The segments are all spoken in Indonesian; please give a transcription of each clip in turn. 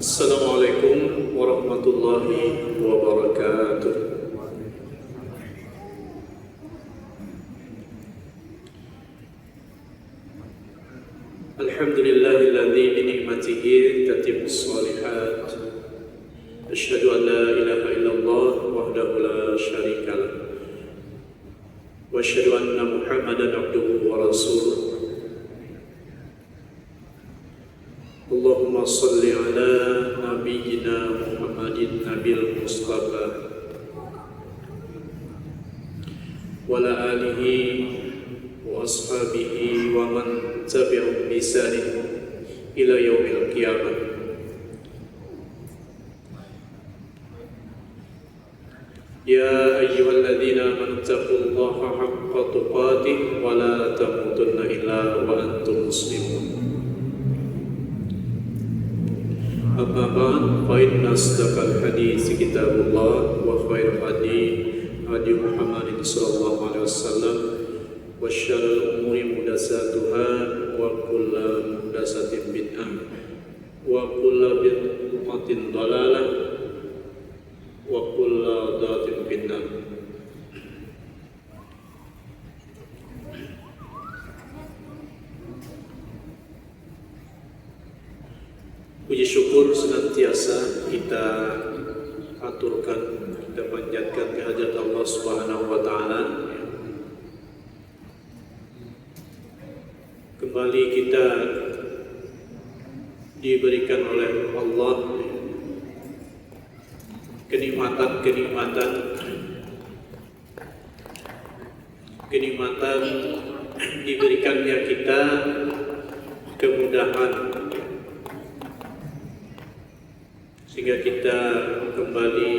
Assalamualaikum warahmatullahi wabarakatuh. Alhamdulillahilladzi bi ni'matihi tatimmus shalihat. Asyhadu an la ilaha illallah wahdahu la syarika lah. Wa asyhadu anna Muhammadan abduhu wa rasuluh. Allahumma salli ala nabiyyina Muhammadin nabil mustafa wa ala alihi wa ashabihi wa man tabi'ahum bi ihsanin ila yaumil qiyamah. Ya ayyuhalladzina amanu taqullaha haqqa tuqatih wa la tamutunna illa wa antum muslimun. Amma ba'd, fa inna asdaqal hadits kitabullah wa khairul hadi Muhammadin sallallahu alaihi wasallam wa syarrul umuri muhdatsatuha wa kullu muhdatsatin bid'ah wa kullu bid'atin dhalalah wa kullu dhalatin finnar. Puji syukur senantiasa kita aturkan, kita panjatkan kehadirat Allah Subhanahu wa taala. Kembali kita diberikan oleh Allah kenikmatan diberikannya kita kemudahan sehingga kita kembali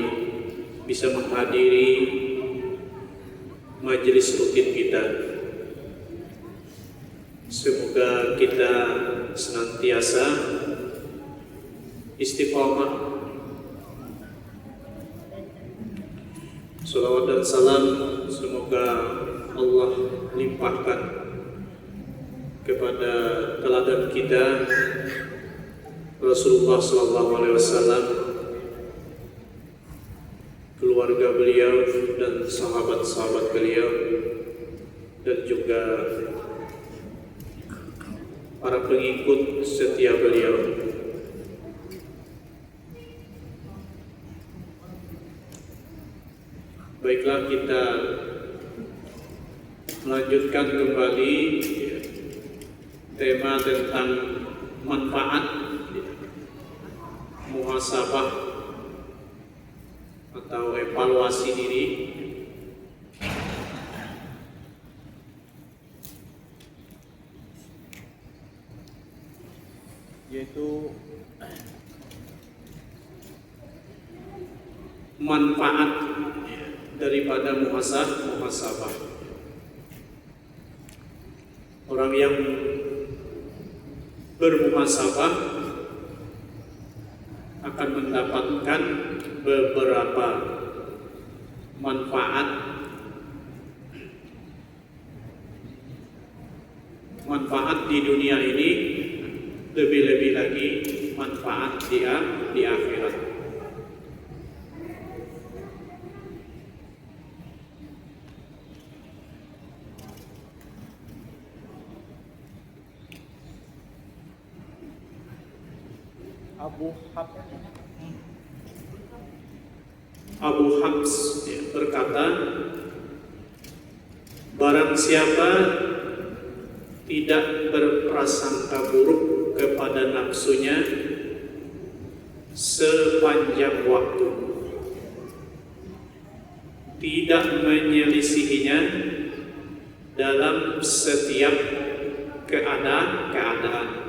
bisa menghadiri majelis rutin kita. Semoga kita senantiasa istiqamah. Salawat dan salam semoga Allah limpahkan kepada teladan kita Rasulullah SAW, keluarga beliau dan sahabat-sahabat beliau, dan juga para pengikut setia beliau. Baiklah, kita melanjutkan kembali tema tentang manfaat muhasabah atau evaluasi diri, yaitu manfaat daripada muhasabah. Orang yang bermuhasabah akan mendapatkan beberapa manfaat di dunia ini, lebih-lebih lagi manfaat di akhirat. Abu Habs berkata, barang siapa tidak berprasangka buruk kepada nafsunya sepanjang waktu, tidak menyelisihinya dalam setiap keadaan,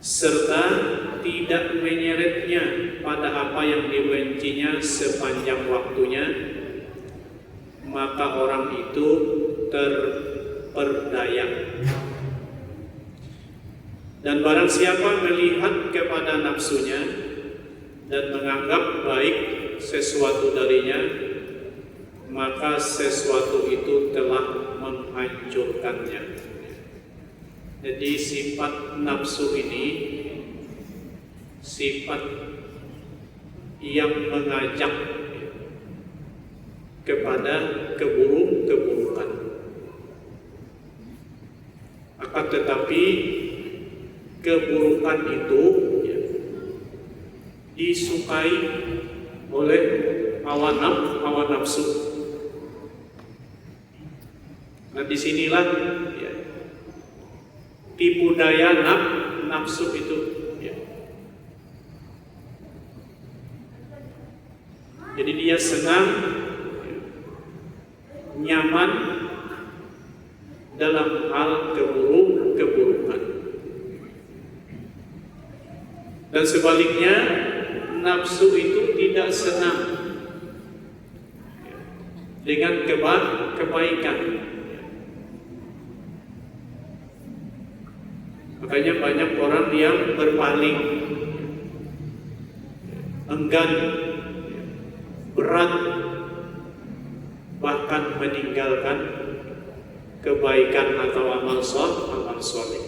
serta tidak menyeretnya pada apa yang dibencinya sepanjang waktunya, maka orang itu terperdaya. Dan barang siapa melihat kepada nafsunya dan menganggap baik sesuatu darinya, maka sesuatu itu telah menghancurkannya. Jadi sifat nafsu ini sifat yang mengajak kepada keburukan. Akan tetapi keburukan itu disukai oleh hawa nafsu. Nah, disinilah tipu daya nafsu itu. Jadi dia senang, nyaman dalam hal keburukan. Dan sebaliknya, nafsu itu tidak senang dengan kebaikan. Makanya banyak orang yang berpaling, enggan, berat, bahkan meninggalkan kebaikan atau amal soleh.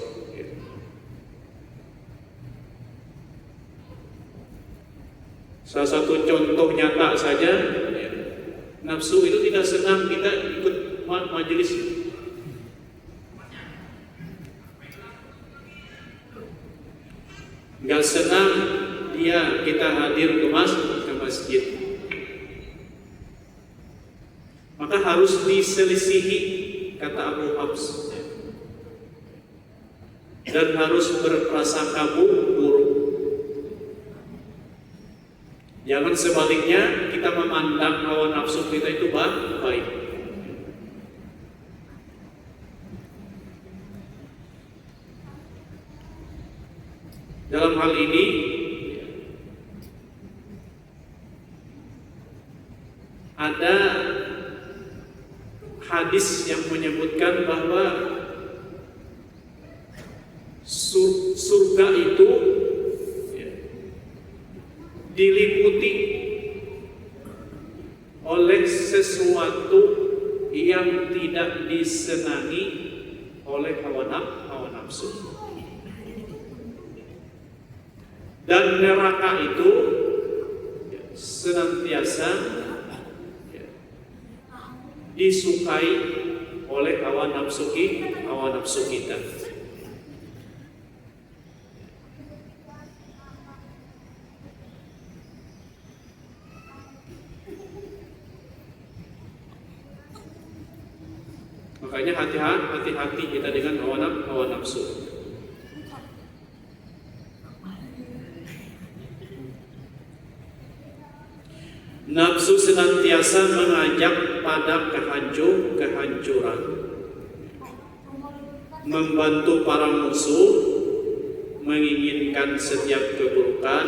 Salah satu contoh nyata saja, nafsu itu tidak senang kita ikut majelis. Nggak senang kita hadir ke masjid. Maka harus diselisihi, kata Abu Habs, dan harus berprasangka buruk. Jangan sebaliknya kita memandang hawa nafsu kita itu baik. Dalam hal ini ada hadis yang menyebutkan bahwa surga itu diliputi oleh sesuatu yang tidak disenangi oleh hawa nafsu. Dan neraka itu senantiasa disukai oleh hawa nafsu kita. Makanya hati-hati kita dengan hawa nafsu. Nafsu senantiasa mengajak pada kehancuran, membantu para musuh, menginginkan setiap keburukan,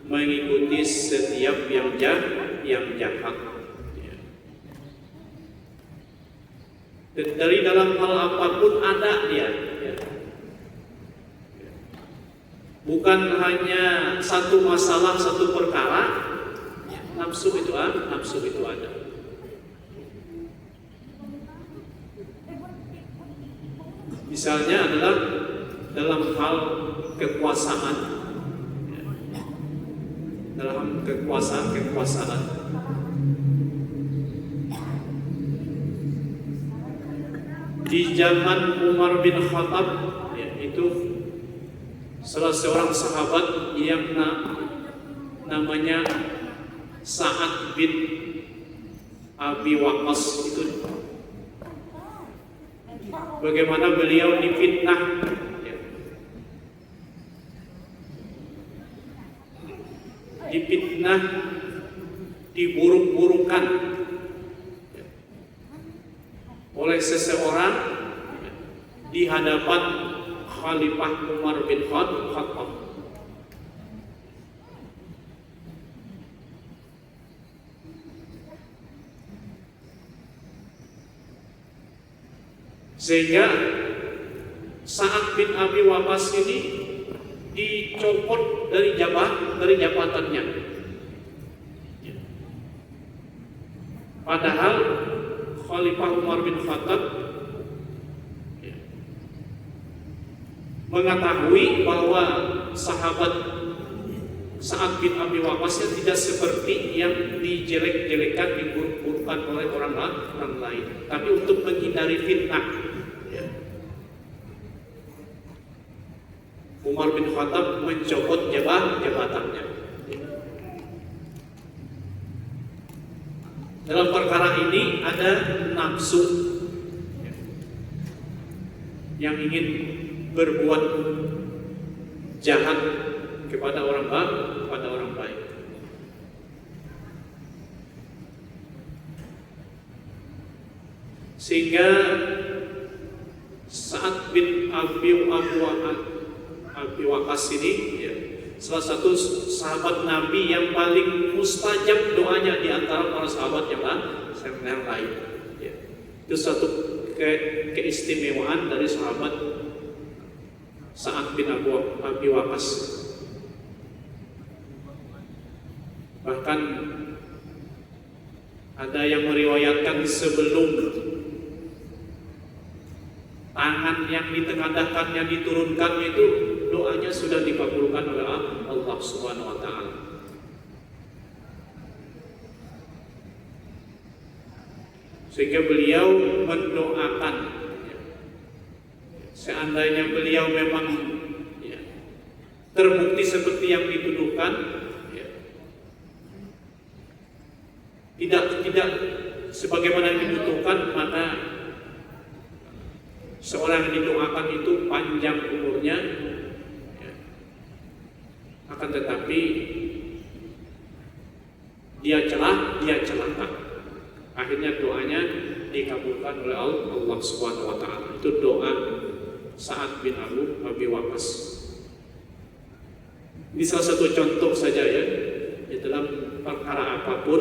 mengikuti setiap yang jahat. Dari dalam hal apapun ada dia. Bukan hanya satu masalah, satu perkara. Nafsu itu ada. Misalnya adalah dalam hal kekuasaan. Dalam kekuasaan. Di zaman Umar bin Khattab, itu salah seorang sahabat yang namanya Sa'ad bin Abi Waqqas itu, bagaimana beliau difitnah, diburuk-burukan oleh seseorang di hadapan Khalifah Umar bin Khattab. Sehingga Sa'ad bin Abi Waqqas ini dicopot dari jabatannya. Padahal Khalifah Umar bin Khattab mengetahui bahwa sahabat Sa'ad bin Abi Waqqas tidak seperti yang dijelek-jelekan, diburuk-burukkan oleh orang lain, tapi untuk menghindari fitnah. Umar bin Khattab mencopot jabatannya. Dalam perkara ini ada nafsu yang ingin berbuat jahat kepada orang baik. Sehingga Sa'ad bin Abi Waqqas ini salah satu sahabat Nabi yang paling mustajab doanya di antara para sahabat yang lain. Itu satu keistimewaan dari sahabat Sa'ad bin Abi Waqqas. Bahkan ada yang meriwayatkan sebelum tangan yang ditengadahkannya diturunkan itu doanya sudah dikabulkan oleh Allah Subhanahu wa taala. Sehingga beliau mendoakan, seandainya beliau memang terbukti seperti yang dituduhkan, tidak sebagaimana yang dibutuhkan, maka seorang yang didoakan itu panjang umurnya, akan tetapi dia celaka. Akhirnya doanya dikabulkan oleh Allah Subhanahu wa taala. Itu doa Sa'ad bin Abi Waqqas. Ini salah satu contoh saja di dalam perkara apapun,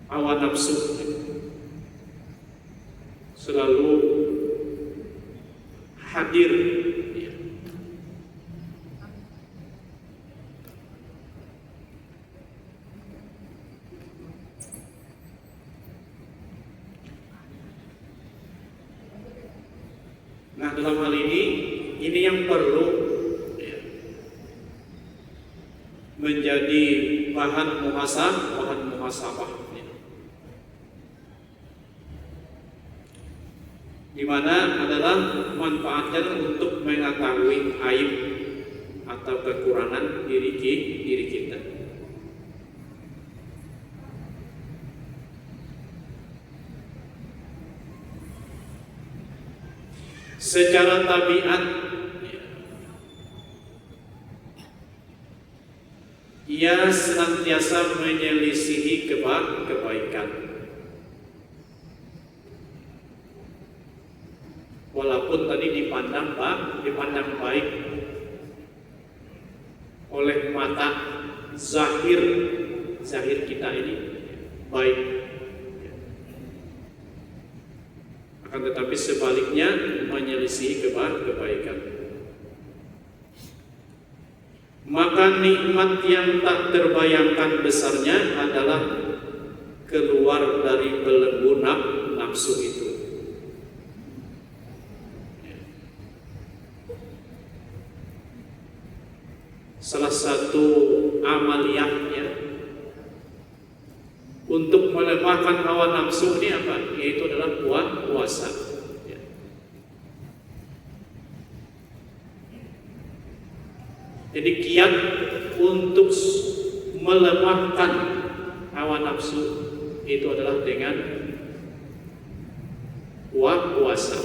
hawa nafsu selalu hadir. Nah, dalam hal ini yang perlu menjadi bahan muhasabah, di mana adalah manfaatnya untuk mengetahui aib atau kekurangan diri kita. Secara tabiat ia senantiasa menyelisihi kebaikan, walaupun tadi dipandang baik oleh mata zahir kita ini baik, akan tetapi sebaliknya menyelisihi kebaikan. Maka nikmat yang tak terbayangkan besarnya adalah keluar dari belenggu nafsu itu. Salah satu amaliyahnya untuk melemahkan hawa nafsu ini apa? Yaitu adalah puasa. Jadi kiat untuk melemahkan hawa nafsu itu adalah dengan puasa.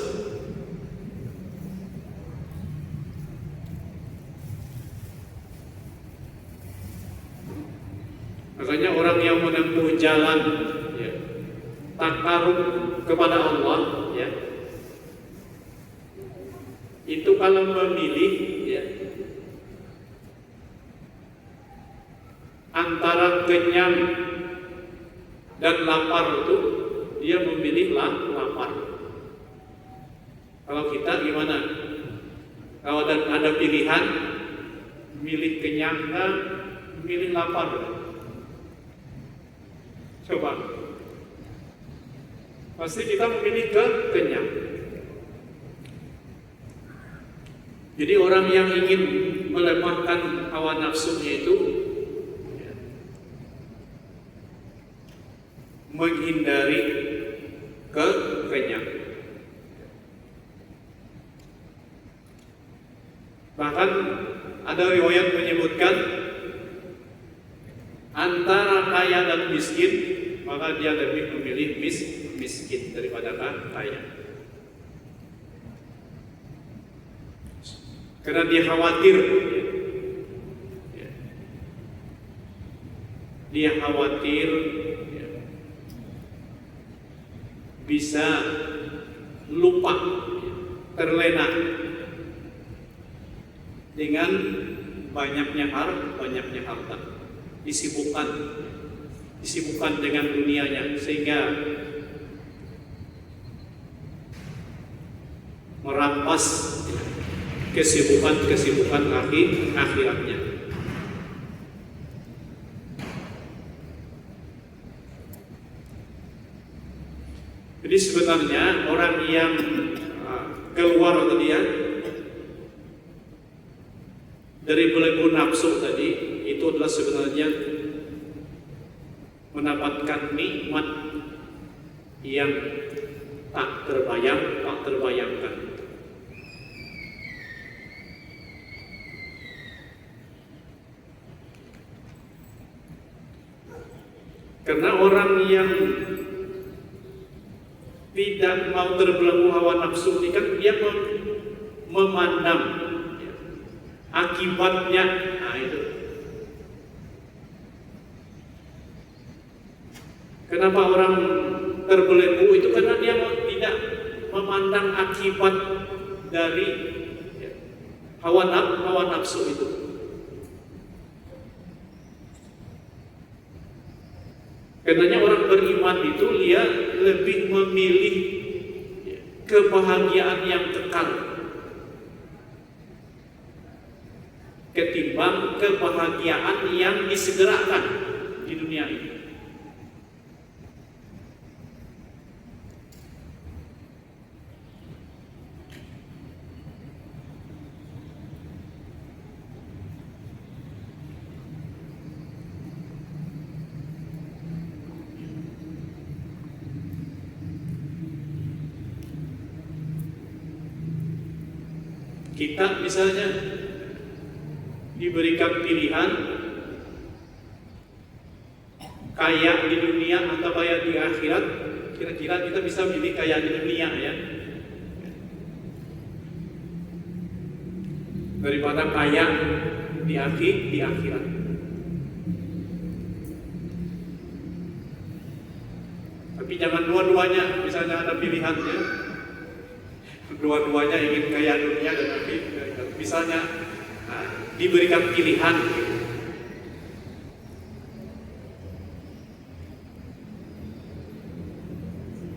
Makanya orang yang menempuh jalan takarub kepada Allah, itu kalau memilih antara kenyang dan lapar, itu dia memilih lapar. Kalau kita gimana? Kalau ada pilihan milih kenyang dan milih lapar, coba pasti kita memilih kenyang. Jadi orang yang ingin melemahkan hawa nafsunya itu menghindari kekenyangan. Bahkan ada riwayat menyebutkan antara kaya dan miskin, maka dia lebih memilih miskin daripada kaya. Karena dia khawatir, bisa lupa, terlena dengan banyaknya harta, disibukkan dengan dunianya, sehingga merampas kesibukan akhiratnya. Jadi sebenarnya orang yang keluar tadi ya dari belenggu nafsu tadi, itu adalah sebenarnya mendapatkan nikmat yang tak terbayangkan. Karena orang yang tidak mau terbelenggu hawa nafsu ini kan dia memandang akibatnya. Nah itu. Kenapa orang terbelenggu itu? Karena dia tidak memandang akibat dari hawa nafsu itu. Karenanya orang beriman itu dia lebih memilih kebahagiaan yang kekal ketimbang kebahagiaan yang disegerakan di dunia ini. Kita misalnya diberikan pilihan kaya di dunia atau kaya di akhirat, kira-kira kita bisa milih kaya di dunia ya, daripada kaya di akhirat. Tapi jangan dua-duanya, misalnya ada pilihannya, dua-duanya ingin kaya dunia dan akhirat. Misalnya diberikan pilihan,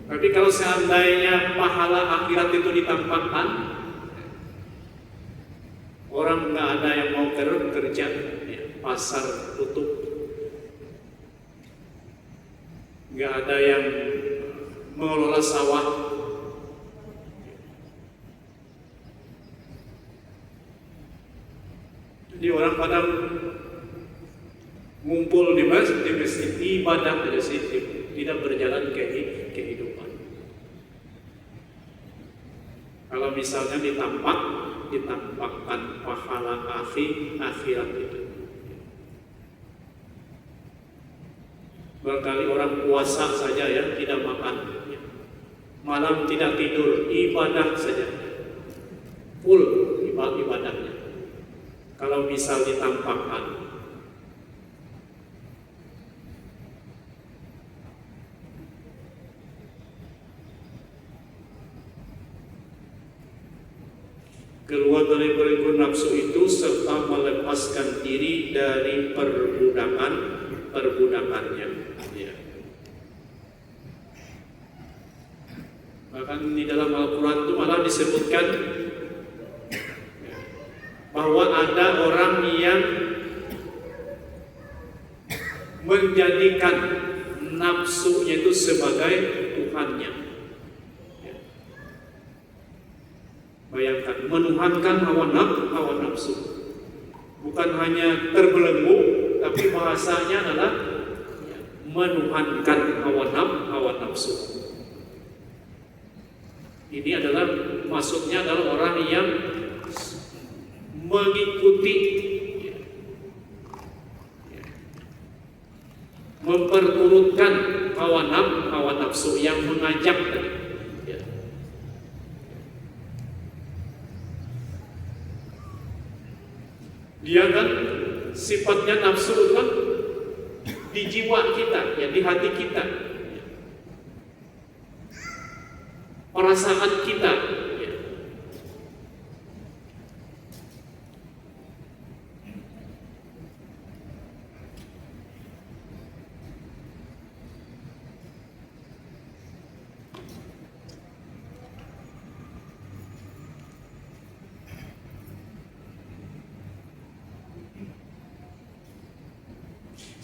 tapi kalau seandainya pahala akhirat itu ditampakkan, orang nggak ada yang mau kerja, pasar tutup, nggak ada yang mengelola sawah. Jadi orang pada ngumpul di masjid, ibadah saja sih, tidak berjalan kehidupan. Kalau misalnya ditampakkan pahala akhirat itu. Barangkali orang puasa saja ya, tidak makan, malam tidak tidur, ibadah saja, full ibadahnya. Kalau misal ditampakkan, keluar dari belenggu nafsu itu serta melepaskan diri dari perbudakannya. Ya. Bahkan di dalam Al-Quran itu malah disebutkan bahwa ada orang yang menjadikan nafsunya itu sebagai Tuhannya. Bayangkan, menuhankan hawa nafsu. Bukan hanya terbelenggu, tapi bahasanya adalah menuhankan hawa nafsu. Ini adalah maksudnya adalah orang yang mengikuti, memperturutkan hawa nafsu yang mengajak tadi. Dia kan sifatnya nafsu kan di jiwa kita, ya, di hati kita, perasaan kita, ya.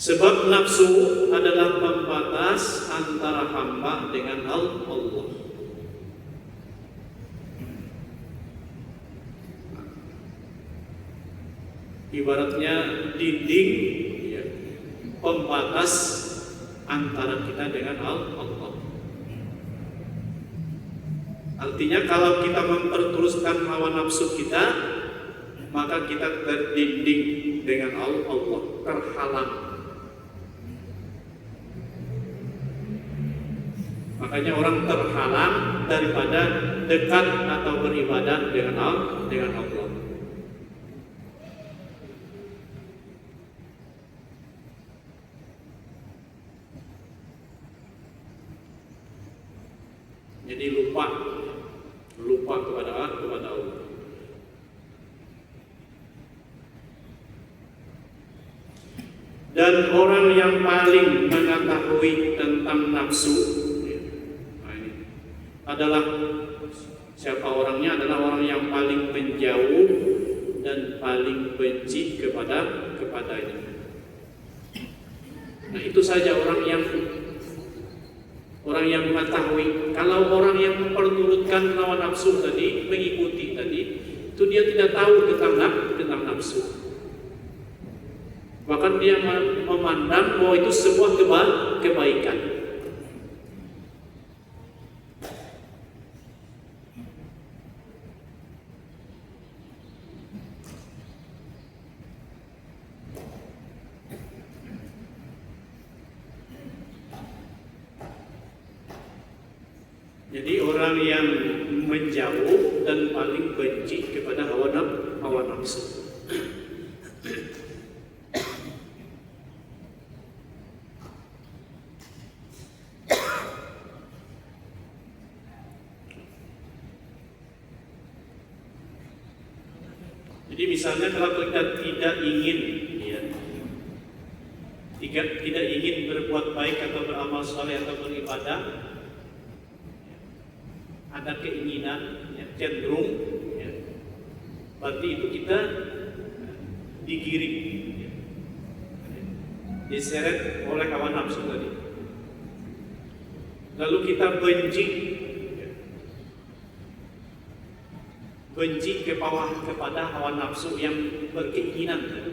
Sebab nafsu adalah pembatas antara hamba dengan Allah. Ibaratnya dinding, ya, pembatas antara kita dengan Allah. Artinya kalau kita memperteruskan hawa nafsu kita, maka kita terdinding dengan Allah, terhalang. Makanya orang terhalang daripada dekat atau beribadah dengan Allah. Jadi lupa kepada Allah. Dan orang yang paling mengetahui tentang nafsu adalah siapa orangnya? Adalah orang yang paling menjauh dan paling benci kepadanya. Nah, itu saja orang yang mengetahui. Kalau orang yang memperturutkan hawa nafsu tadi, mengikuti tadi, itu dia tidak tahu tentang nafsu. Bahkan dia memandang bahwa itu sebuah kebaikan. Jadi orang yang menjauh dan paling benci kepada hawa nafsu. Jadi misalnya kalau kita tidak ingin, ya, tidak ingin berbuat baik atau beramal saleh atau beribadah, ada keinginan, ya, cenderung, ya, berarti itu kita digiring, ya, diseret oleh hawa nafsu tadi. Lalu kita benci, ya, benci kepada hawa nafsu yang berkeinginan.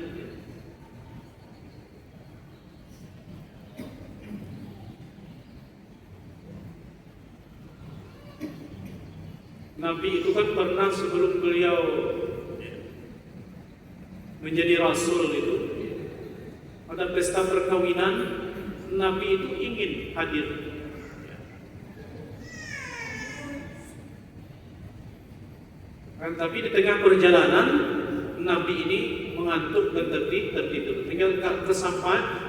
Nabi itu kan pernah sebelum beliau menjadi rasul itu, ada pesta perkawinan, Nabi itu ingin hadir. Tapi di tengah perjalanan Nabi ini mengantuk dan tertidur. Tinggal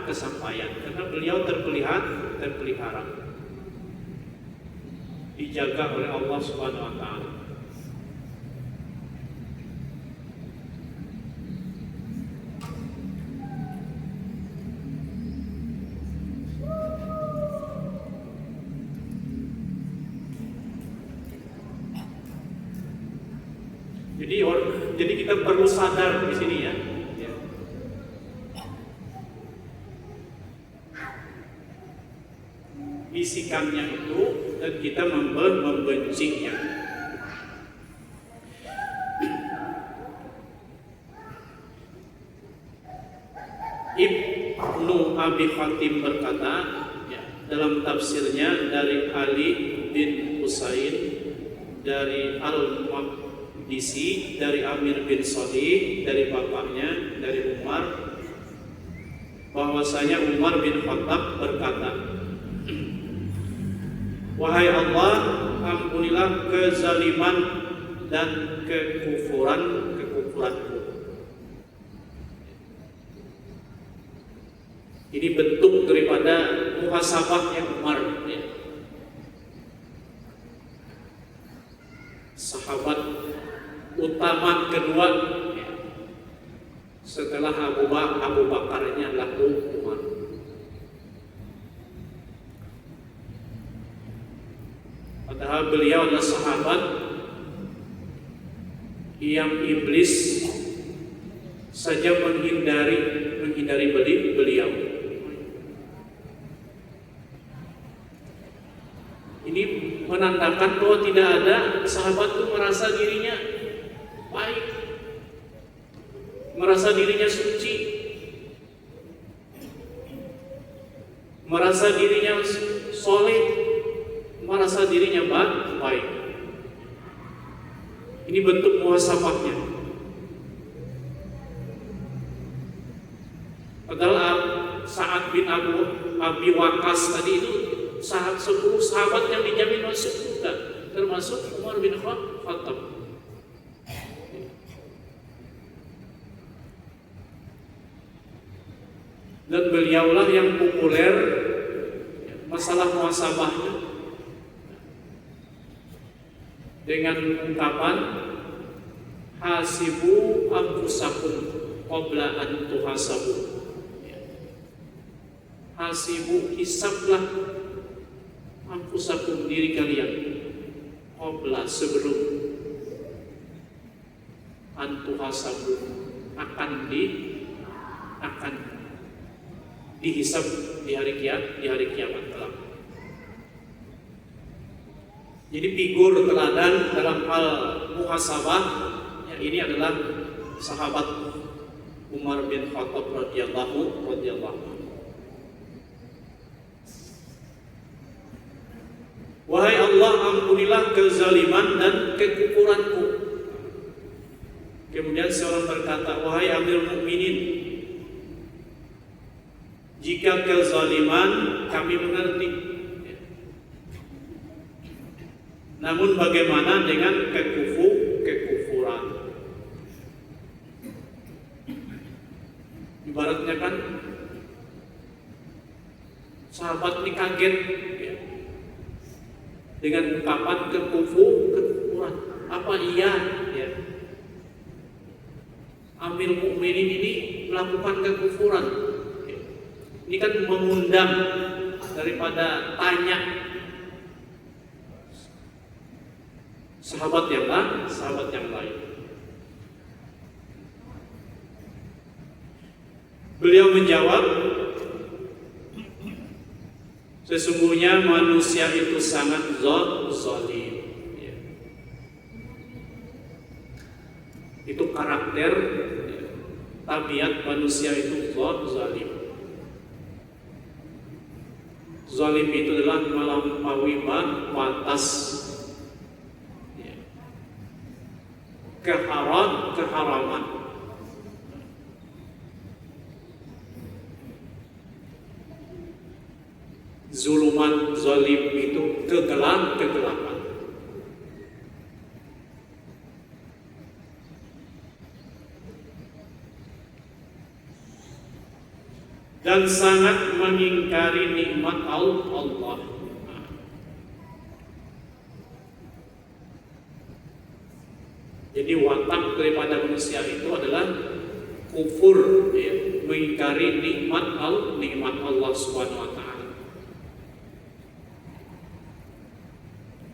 kesampaian karena beliau terpelihara, dijaga oleh Allah Subhanahu wa taala. Jadi kita perlu sadar di sini, ya. Bisikannya itu dan kita membencinya. Abi Hatim berkata, ya, dalam tafsirnya dari Ali bin Husain, dari Al-Maqdisi, dari Amir bin Shalih, dari bapaknya, dari Umar, bahwasanya Umar bin Khattab berkata, wahai Allah, ampunilah kezaliman dan kekufuranku. Ini bentuk daripada muhasabahnya Umar, ya. Sahabat utama kedua, ya, setelah Abu Bakarnya adalah Umar. Padahal beliau adalah sahabat yang iblis saja menghindari beliau. Ini menandakan bahwa tidak ada sahabat itu merasa dirinya baik, merasa dirinya suci, merasa dirinya soleh, merasa dirinya baik. Ini bentuk muhasabahnya. Padahal Sa'ad bin Abi Waqqas tadi itu 10 sahabat yang dijamin masuk surga, termasuk Umar bin Khattab. Dan beliaulah yang populer masalah muhasabahnya dengan ungkapan hasibu anfusakum qabla an tuhasabu. Hasibu, hisablah anfusakum, diri kalian, qabla, sebelum, an tuhasabu, akan dihisab di hari kiamat kelak. Jadi figur teladan dalam hal muhasabah, ya, ini adalah sahabat Umar bin Khattab radhiyallahu anhu. Wahai Allah, ampunilah kezaliman dan kekufuranku. Kemudian seorang berkata, wahai Amirul Mukminin, jika kezaliman kami mengerti, namun bagaimana dengan kekufuran? Ibaratnya kan sahabat ini kaget, ya, dengan ungkapan kekufuran. Apa iya, ya, Amir Mukminin ini melakukan kekufuran? Ya. Ini kan mengundang daripada tanya sahabat yang lain. Beliau menjawab, sesungguhnya manusia itu sangat zalim. Ya. Itu karakter, ya, tabiat manusia itu zalim. Zalim itu adalah melampaui batas, ya, keharaman. Zuluman, zalim itu kegelapan. Dan sangat mengingkari nikmat Allah. Jadi watak daripada manusia itu adalah kufur, ya, mengingkari nikmat Allah Subhanahu wa taala.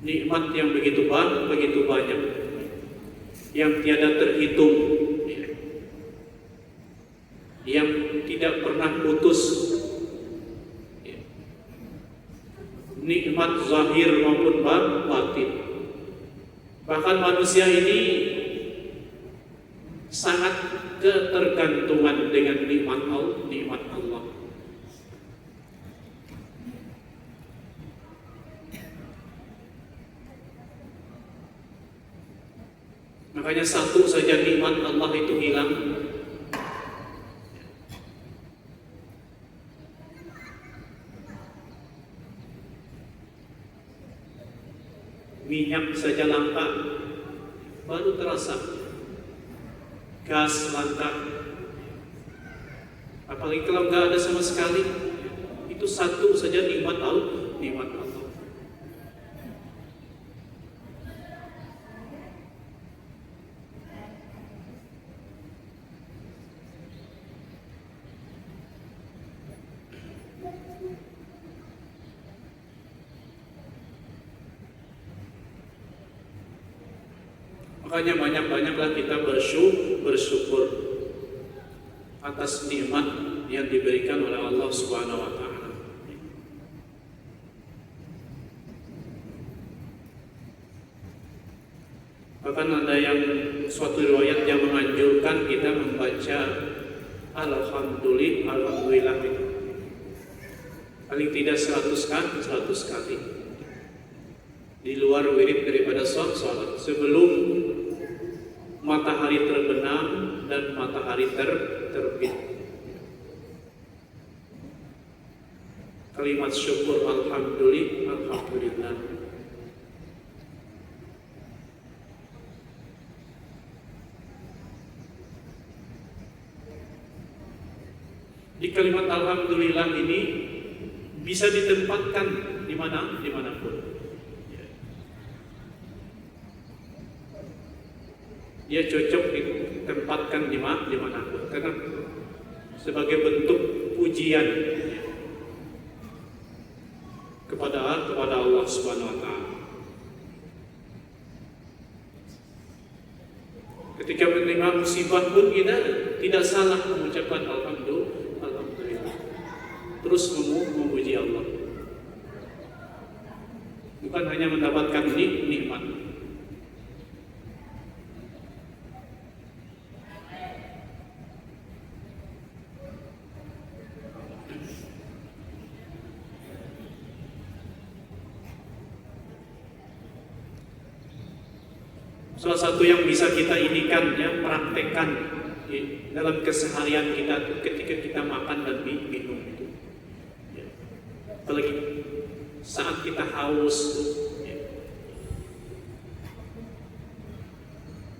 Nikmat yang begitu banyak, yang tiada terhitung, ya, yang tidak pernah putus, ya, nikmat zahir maupun batin. Bahkan manusia ini sangat ketergantungan dengan nikmat Allah. Makanya satu saja nikmat Allah itu hilang, minyak saja langka, baru terasa. Gas langka, apalagi kalau nggak ada sama sekali. Itu satu saja nikmat Allah. Makanya banyak-banyaklah kita bersyukur atas nikmat yang diberikan oleh Allah Subhanahu wa taala. Bahkan ada yang suatu riwayat yang menganjurkan kita membaca Alhamdulillah itu paling tidak 100 kali di luar wirid daripada sholat sebelum matahari terbenam dan matahari terbit. Kalimat syukur Alhamdulillah. Di kalimat Alhamdulillah ini bisa ditempatkan dimanapun. Dia cocok ditempatkan dimanapun karena sebagai bentuk pujian kepada Allah Subhanahu wa taala. Ketika menerima musibah pun kita tidak salah mengucapkan Alhamdulillah. Terus memuji Allah. Bukan hanya mendapatkan nikmat. Salah satu yang bisa kita praktekkan dalam keseharian kita ketika kita makan dan minum itu, apalagi saat kita haus,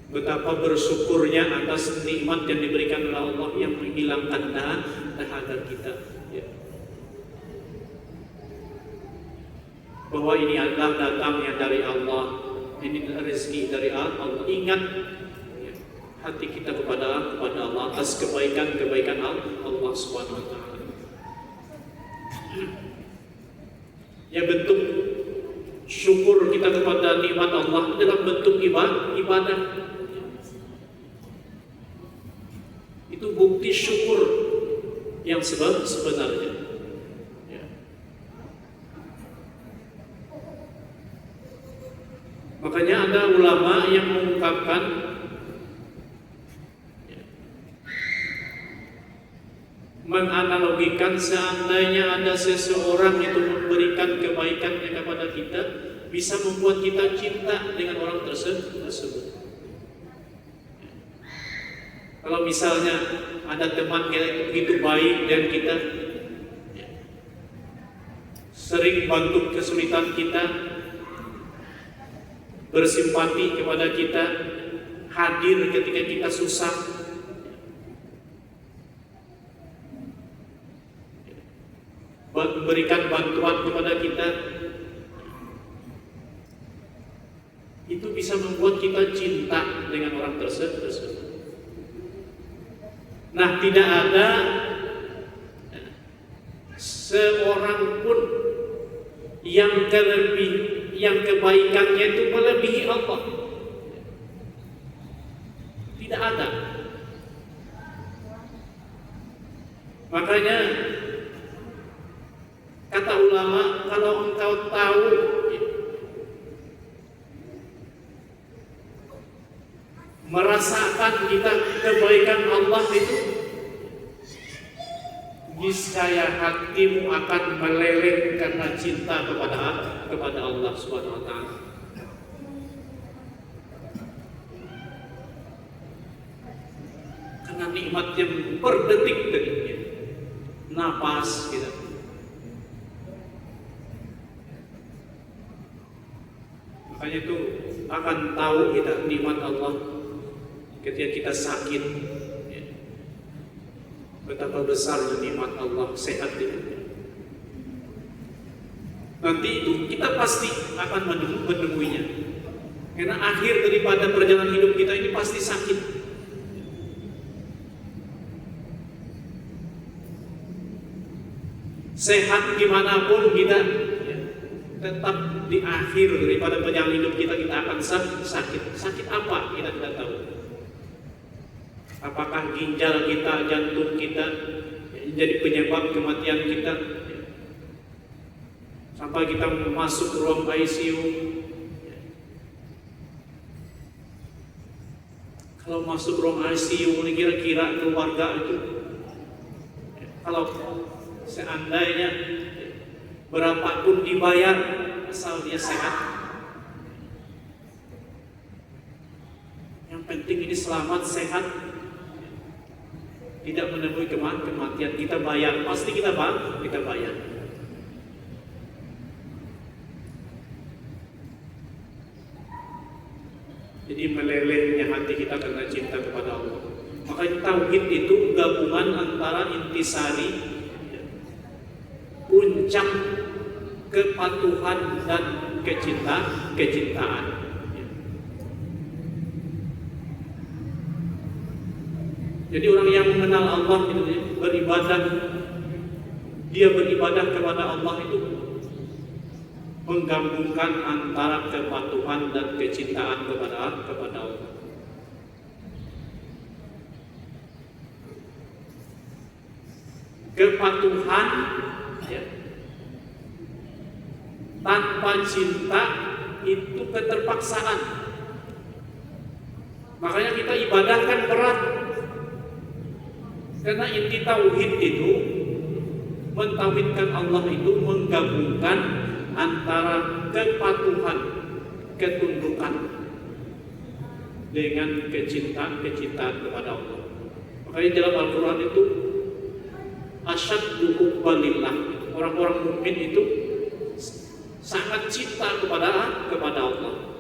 betapa bersyukurnya atas nikmat yang diberikan oleh Allah yang menghilangkan dahaga kita, bahwa ini adalah datangnya dari Allah. Ini rezeki dari Allah. Ingat hati kita kepada Allah atas kebaikan Allah Subhanahu wa taala. Ya, bentuk syukur kita kepada nikmat Allah dalam bentuk ibadah. Itu bukti syukur yang sebenarnya. Makanya ada ulama yang mengungkapkan menganalogikan seandainya ada seseorang itu memberikan kebaikannya kepada kita, bisa membuat kita cinta dengan orang tersebut. Kalau misalnya ada teman yang begitu baik dan kita sering bantu kesulitan kita, bersimpati kepada kita, hadir ketika kita susah, memberikan bantuan kepada kita, itu bisa membuat kita cinta dengan orang tersebut. Nah, tidak ada seorang pun yang kebaikannya itu melebihi Allah. Tidak ada. Makanya kata ulama, kalau engkau tahu merasakan kita kebaikan Allah itu, niscaya hatimu akan meleleh karena cinta kepada Allah Subhanahu wa taala. nikmat yang per detik-detiknya. Napas kita. Makanya itu akan tahu kita nikmat Allah ketika kita sakit. Betapa besarnya nikmat Allah sehat itu. Nanti itu kita pasti akan menemuinya. Karena akhir daripada perjalanan hidup kita ini pasti sakit. Sehat gimana pun kita tetap di akhir daripada perjalanan hidup kita akan sakit. Sakit apa? Kita tidak tahu. Apakah ginjal kita, jantung kita jadi penyebab kematian kita? Sampai kita masuk ruang ICU. Kalau masuk ruang ICU, kira-kira keluarga itu, kalau seandainya berapapun dibayar asal dia sehat, yang penting ini selamat, sehat, tidak menemui kematian, kita bayar, pasti kita bayar. Jadi melelehnya hati kita karena cinta kepada Allah. Makanya tauhid itu gabungan antara intisari, puncak kepatuhan dan kecintaan. Jadi orang yang mengenal Allah itu beribadah, dia beribadah kepada Allah itu menggabungkan antara kepatuhan dan kecintaan kepada Allah. Kepatuhan ya, tanpa cinta itu keterpaksaan. Makanya kita ibadah kan berat. Karena inti tauhid itu, mentauhidkan Allah itu menggabungkan antara kepatuhan, ketundukan dengan kecintaan kepada Allah. Makanya dalam Al-Quran itu asyaddu hubbalillah, orang-orang mukmin itu sangat cinta kepada Allah.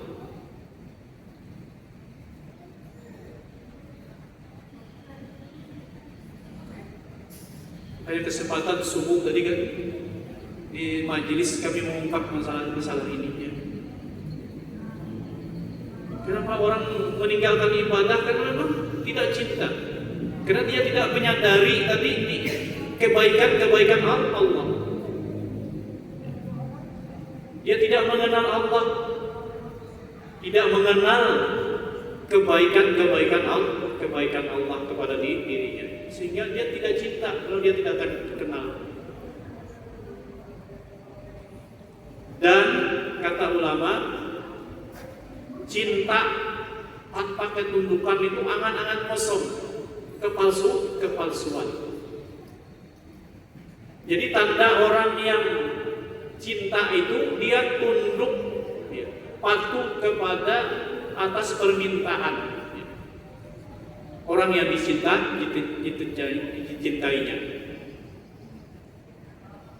Ada kesempatan subuh tadi kan di majelis kami mengungkap masalah ini ya. Kenapa orang meninggalkan ibadah? Karena memang tidak cinta. Karena dia tidak menyadari tadi ini kebaikan Allah. Dia tidak mengenal Allah, tidak mengenal kebaikan Allah kepada dirinya, sehingga dia tidak cinta kalau dia tidak akan kenal. Dan kata ulama, cinta tanpa ketundukan itu angan-angan kosong, kepalsuan. Jadi tanda orang yang cinta itu dia tunduk, patuh kepada atas permintaan. Orang yang dicintainya.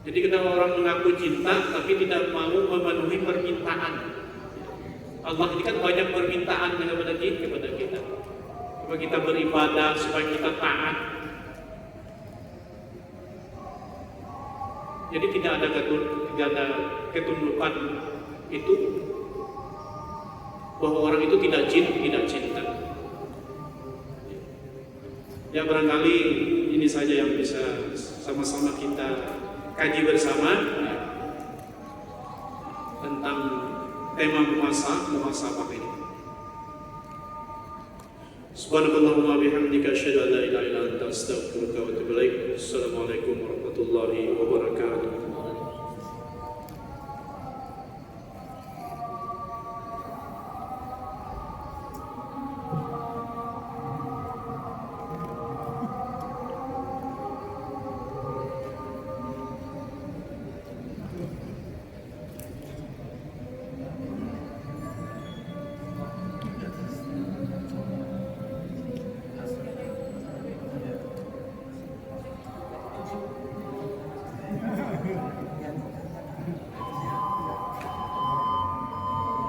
Jadi ketika orang mengaku cinta tapi tidak mau memenuhi permintaan, Allah ini kan banyak permintaan kepada kita. Supaya kita beribadah, supaya kita taat. Jadi tidak ada ketundukan itu, bahwa orang itu tidak cinta. Ya barangkali ini saja yang bisa sama-sama kita kaji bersama ya, tentang tema muhasabah ini. Subhanakallahumma bihamdika asyhadu an la ilaha illa anta astaghfiruka wa atubu ilaik. Assalamualaikum warahmatullahi wabarakatuh.